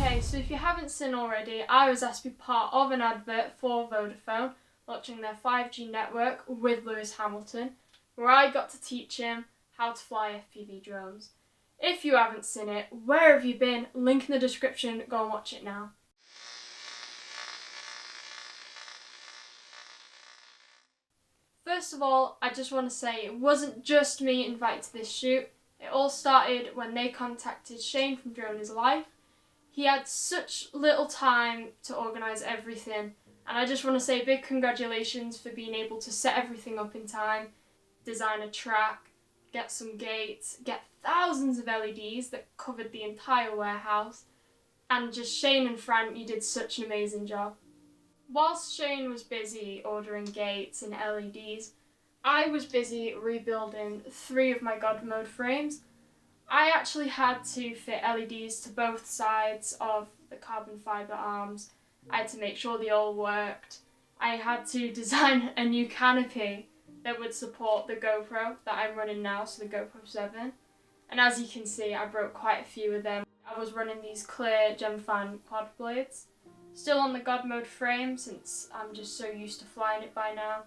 Okay, so if you haven't seen already, I was asked to be part of an advert for Vodafone, launching their 5G network with Lewis Hamilton, where I got to teach him how to fly FPV drones. If you haven't seen it, where have you been? Link in the description, go and watch it now. First of all, I just want to say it wasn't just me invited to this shoot. It all started when they contacted Shane from DroneIsLife. He had such little time to organise everything, and I just want to say a big congratulations for being able to set everything up in time, design a track, get some gates, get thousands of LEDs that covered the entire warehouse, and just Shane and Fran, you did such an amazing job. Whilst Shane was busy ordering gates and LEDs, I was busy rebuilding 3 of my God mode frames. I actually had to fit LEDs to both sides of the carbon fibre arms. I had to make sure they all worked. I had to design a new canopy that would support the GoPro that I'm running now, so the GoPro 7. And as you can see, I broke quite a few of them. I was running these clear Gemfan quad blades. Still on the God mode frame, since I'm just so used to flying it by now.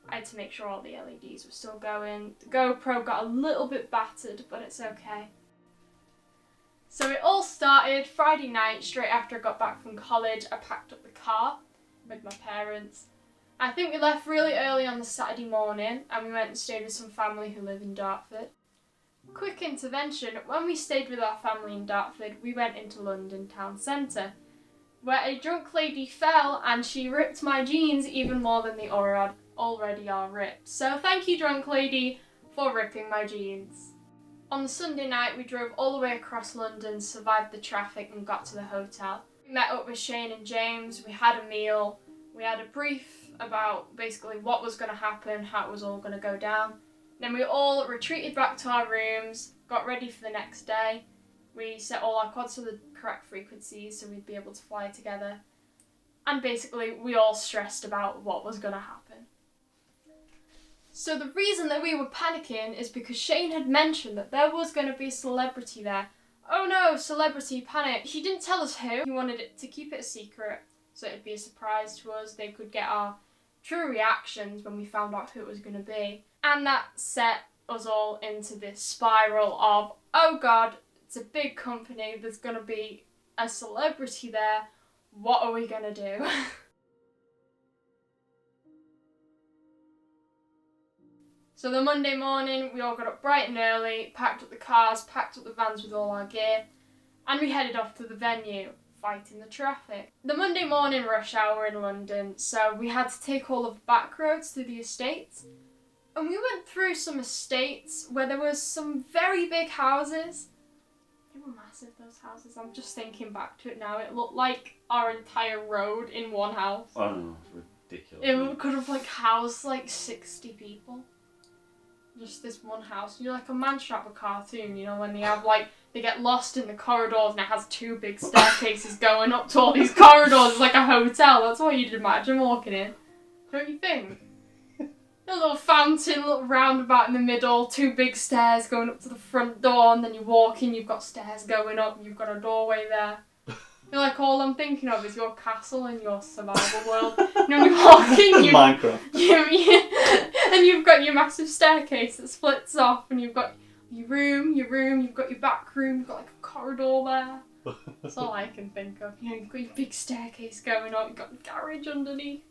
I had to make sure all the LEDs were still going. The GoPro got a little bit battered, but it's okay. So it all started Friday night, straight after I got back from college. I packed up the car with my parents. I think we left really early on the Saturday morning, and we went and stayed with some family who live in Dartford. Quick intervention, when we stayed with our family in Dartford, we went into London town centre, where a drunk lady fell and she ripped my jeans even more than they already are ripped. So thank you, drunk lady, for ripping my jeans. On the Sunday night, we drove all the way across London, survived the traffic and got to the hotel. We met up with Shane and James, we had a meal, we had a brief about basically what was going to happen, how it was all going to go down. Then we all retreated back to our rooms, got ready for the next day. We set all our quads to the correct frequencies so we'd be able to fly together. And basically, we all stressed about what was going to happen. So the reason that we were panicking is because Shane had mentioned that there was going to be a celebrity there. Oh no, celebrity panic. He didn't tell us who. He wanted it to keep it a secret, so it'd be a surprise to us. They could get our true reactions when we found out who it was going to be. And that set us all into this spiral of, oh God, it's a big company, there's going to be a celebrity there, what are we going to do? So the Monday morning, we all got up bright and early, packed up the cars, packed up the vans with all our gear, and we headed off to the venue, fighting the traffic. The Monday morning rush hour in London, so we had to take all of the back roads through the estates. And we went through some estates where there was some very big houses. They were massive, those houses. I'm just thinking back to it now. It looked like our entire road in one house. Oh no, it's ridiculous. It could have housed 60 people. Just this one house. Like a mansion out of a cartoon, when they have they get lost in the corridors and it has 2 big staircases going up to all these corridors. It's like a hotel. That's what you'd imagine walking in. Don't you think? A little fountain, a little roundabout in the middle, 2 big stairs going up to the front door, and then you walk in, you've got stairs going up, and you've got a doorway there. All I'm thinking of is your castle in your survival world. When you walk in, Minecraft. And you've got your massive staircase that splits off, and you've got your room, you've got your back room, you've got a corridor there. That's all I can think of. You've got your big staircase going up, you've got the garage underneath,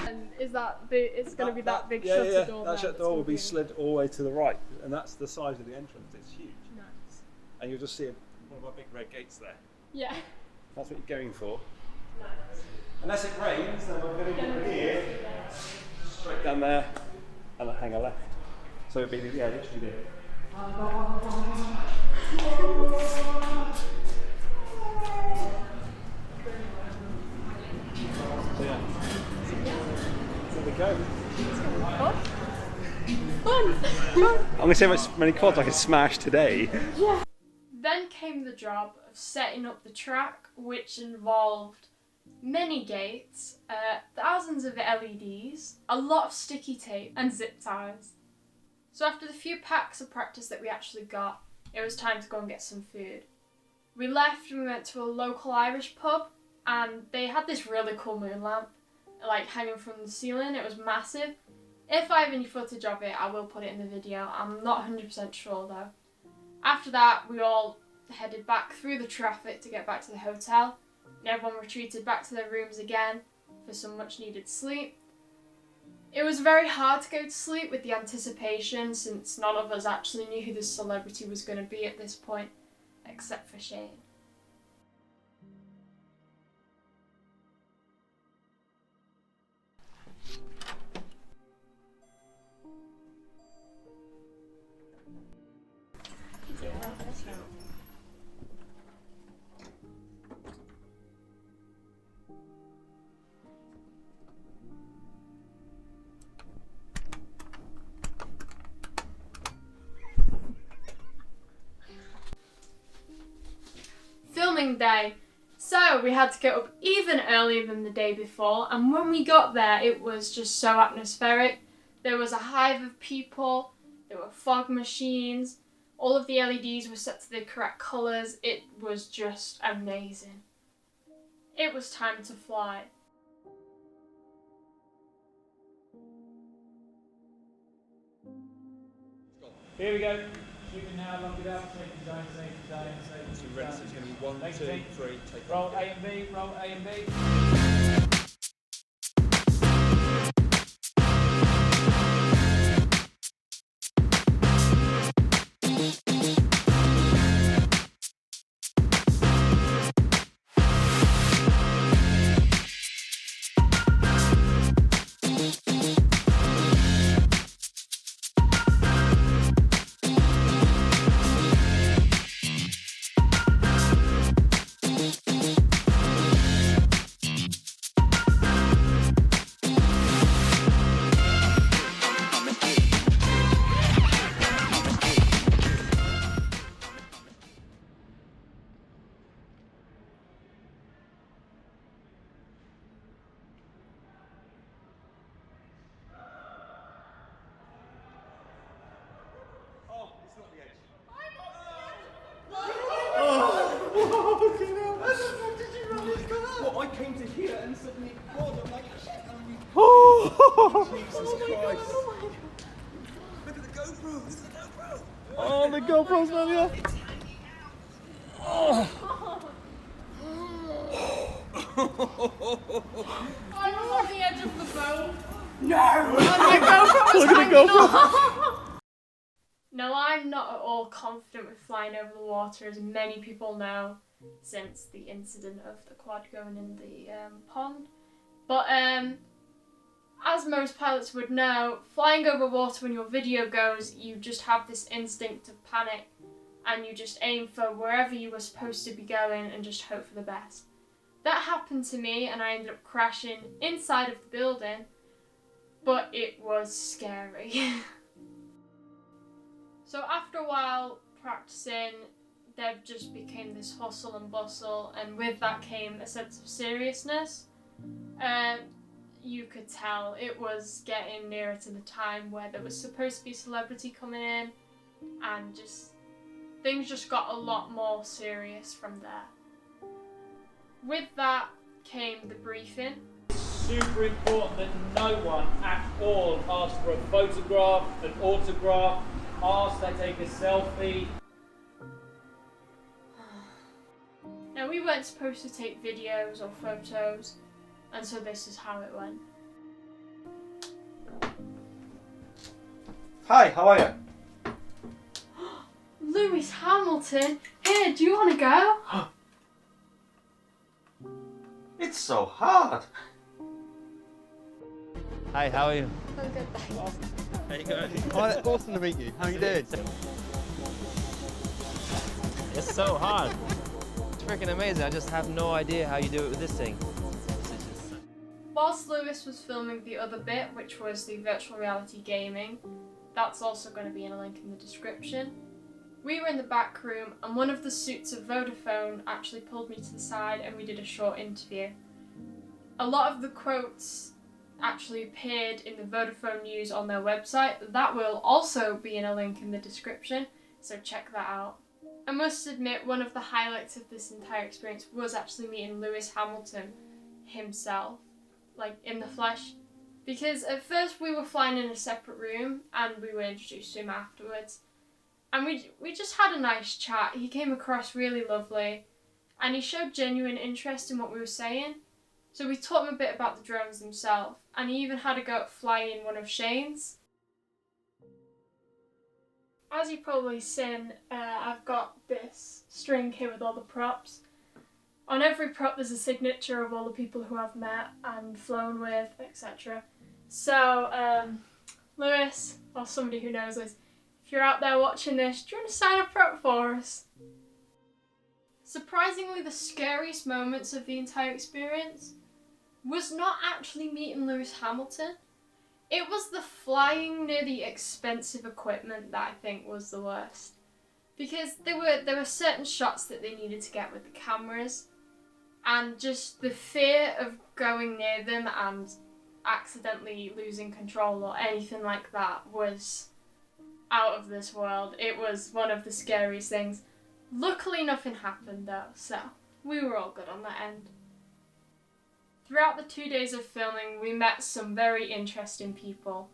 And is that it's going to be that big shutter door? That shutter door will be slid all the way to the right, and that's the size of the entrance. It's huge. Nice. And you'll just see one of our big red gates there. Yeah. That's what you're going for. Nice. Unless it rains, then we're going to go here, straight down there, and a hanger left. So it'll be literally there. So yeah, there we go. It's going to be fun. Fun. I'm going to see how many quads I can smash today. Yeah. Then came the job of setting up the track, which involved many gates, thousands of LEDs, a lot of sticky tape and zip ties. So after the few packs of practice that we actually got, it was time to go and get some food. We left and we went to a local Irish pub, and they had this really cool moon lamp, like hanging from the ceiling. It was massive. If I have any footage of it, I will put it in the video. I'm not 100% sure though. After that, we all headed back through the traffic to get back to the hotel, and everyone retreated back to their rooms again for some much needed sleep. It was very hard to go to sleep with the anticipation, since none of us actually knew who this celebrity was going to be at this point, except for Shane. Filming day. So we had to get up even earlier than the day before, and when we got there it was just so atmospheric. There was a hive of people, there were fog machines, all of the LEDs were set to the correct colours. It was just amazing. It was time to fly. Here we go. Shooting now, lock it up, safety zone, safety zone, safety zone. Ready, so it's going to be 1, 2, 3, take roll off. A and B, roll A and B. Well, I came to here and suddenly, God, I'm like, shit, Jesus Christ. Look at the GoPro, look at the GoPro. Oh, the GoPro's not here. I was on the edge of the boat. No! My GoPro was Look at the hanging GoPro. off. No, I'm not at all confident with flying over the water, as many people know, since the incident of the quad going in the pond. But as most pilots would know, flying over water when your video goes, you just have this instinct of panic, and you just aim for wherever you were supposed to be going and just hope for the best. That happened to me, and I ended up crashing inside of the building, but it was scary. So after a while practicing, there just became this hustle and bustle, and with that came a sense of seriousness. You could tell it was getting nearer to the time where there was supposed to be a celebrity coming in, and things just got a lot more serious from there. With that came the briefing. Super important that no one at all asks for a photograph, an autograph, asks they take a selfie. Now, we weren't supposed to take videos or photos, and so this is how it went. Hi, how are you? Lewis Hamilton, here, do you want to go? It's so hard. Hey, how are you? I'm good, thanks. How you going? Hi, awesome to meet you. How are you doing? It's so hard. It's freaking amazing. I just have no idea how you do it with this thing. Whilst Lewis was filming the other bit, which was the virtual reality gaming, that's also going to be in a link in the description. We were in the back room, and one of the suits of Vodafone actually pulled me to the side and we did a short interview. A lot of the quotes actually appeared in the Vodafone news on their website. That will also be in a link in the description, so check that out. I must admit, one of the highlights of this entire experience was actually meeting Lewis Hamilton himself, like in the flesh. Because at first we were flying in a separate room and we were introduced to him afterwards. And we just had a nice chat. He came across really lovely and he showed genuine interest in what we were saying. So we taught him a bit about the drones themselves, and he even had a go at flying one of Shane's. As you've probably seen, I've got this string here with all the props. On every prop there's a signature of all the people who I've met and flown with, etc. So, Lewis, or somebody who knows this, if you're out there watching this, do you want to sign a prop for us? Surprisingly, the scariest moments of the entire experience was not actually meeting Lewis Hamilton. It was the flying near the expensive equipment that I think was the worst. Because there were certain shots that they needed to get with the cameras, and just the fear of going near them and accidentally losing control or anything like that was out of this world. It was one of the scariest things. Luckily nothing happened though, so we were all good on that end. Throughout the 2 days of filming, we met some very interesting people.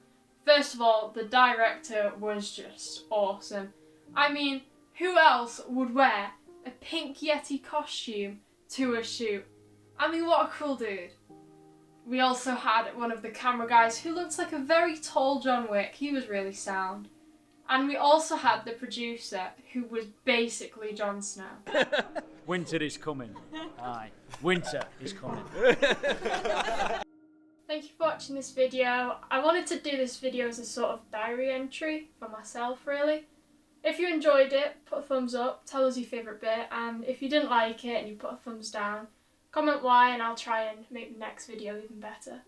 First of all, the director was just awesome. I mean, who else would wear a pink Yeti costume to a shoot? I mean, what a cool dude. We also had one of the camera guys who looked like a very tall John Wick. He was really sound. And we also had the producer who was basically Jon Snow. Winter is coming. Aye, winter is coming. Thank you for watching this video. I wanted to do this video as a sort of diary entry for myself, really. If you enjoyed it, put a thumbs up, tell us your favourite bit, and if you didn't like it and you put a thumbs down, comment why and I'll try and make the next video even better.